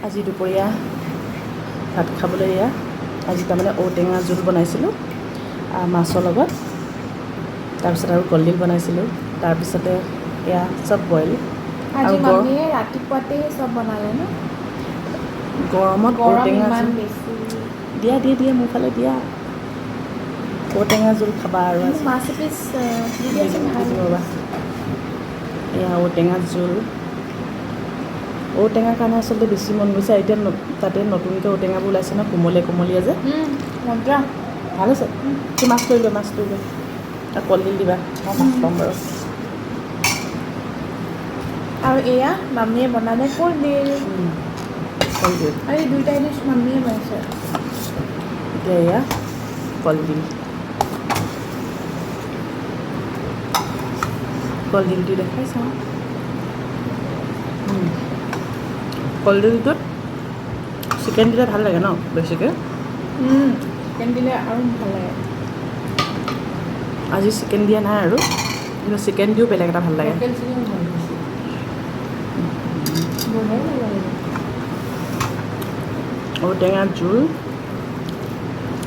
আজি দুপৰীয়া ভাত খাবলৈ এয়া আজি তাৰমানে ঔটেঙা জোল বনাইছিলোঁ মাছৰ লগত তাৰপিছত আৰু কলডিল বনাইছিলোঁ তাৰপিছতে এয়া চব বইল আজি মামীয়ে ৰাতিপুৱাতেই চব বনালে ন গৰমত গৰম ঔটেঙা ইমান জোল বেছি দিয়া মোৰ ফালে দিয়া ঔটেঙা জোল খাবা আৰু মোক আজি মাছ এপিচ দি দি দিয়াচোন দিম ভাল ৰ'বা এয়া ঔটেঙা জোল ঔটেঙাৰ কাৰণে আচলতে বেছি মন গৈছে এতিয়া তাতে নতুনকৈ ঔটেঙাবোৰ ওলাইছে ন কোমলীয়া যে মজা ভাল হৈছে কি মাছ লৈ লোৱা আৰু কলডিল দিবা মই মাছ ল'ম বাৰু আৰু এয়া মামীয়ে বনালে কলডিল কলডিল আৰু এই দুইটা ডিছ মামীয়ে বনাইছে এতিয়া এয়া কলডিলটো দেখাই চাওঁ কলডিলটোত চিকেন দিলে ভাল লাগে ন বেছিকৈ চিকেন দিলে আৰু ভাল লাগে আজি চিকেন দিয়া নাই আৰু কিন্তু চিকেন দিও বেলেগ এটা ভাল লাগে লোকেল চিকেন ভাল বেছি বঢ়িয়া লাগে ঔটেঙাৰ জোল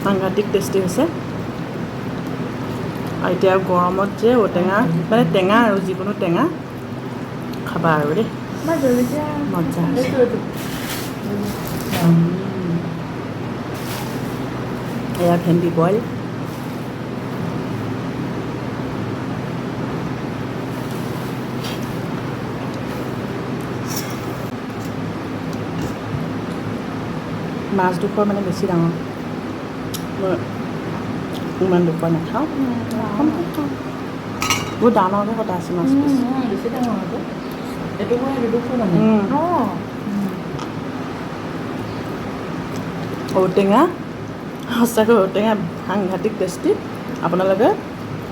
সাংঘাতিক টেষ্টি হৈছে আৰু এতিয়া গৰমত যে ঔটেঙা মানে টেঙা আৰু যিকোনো টেঙা খাবা আৰু দেই মজা হৈছে এয়া ভেন্দি বইল মাছ দুখৰ মানে বেছি ডাঙৰ মই ইমান দুখৰ নাখাওঁ বহুত ডাঙৰকৈ কটা আছে মাছ পিচ বেছি ডাঙৰ আকৌ এইটো মই দুডোখৰ মানে ঔটেঙা সঁচাকৈ ঔটেঙা সাংঘাতিক টেষ্টি আপোনালোকে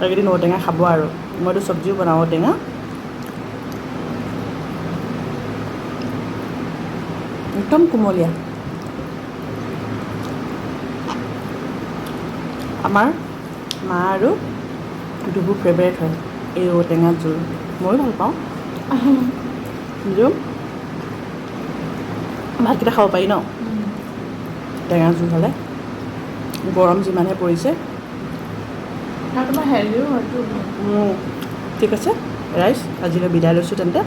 এইকেইদিন ঔটেঙা খাব আৰু মইতো চব্জিও বনাওঁ ঔটেঙা একদম কোমলীয়া আমাৰ মা আৰু দুবোৰ ফেভাৰেট হয় এই ঔটেঙা জোল ময়ো ভাল পাওঁ কিন্তু ভাতকেইটা খাব পাৰি ন টেঙা জোল হ'লে গৰম যিমানহে পৰিছে তোমাৰ হেল্ডিও হয়তো ঠিক আছে ৰাইজ আজিলৈ বিদায় লৈছোঁ তেন্তে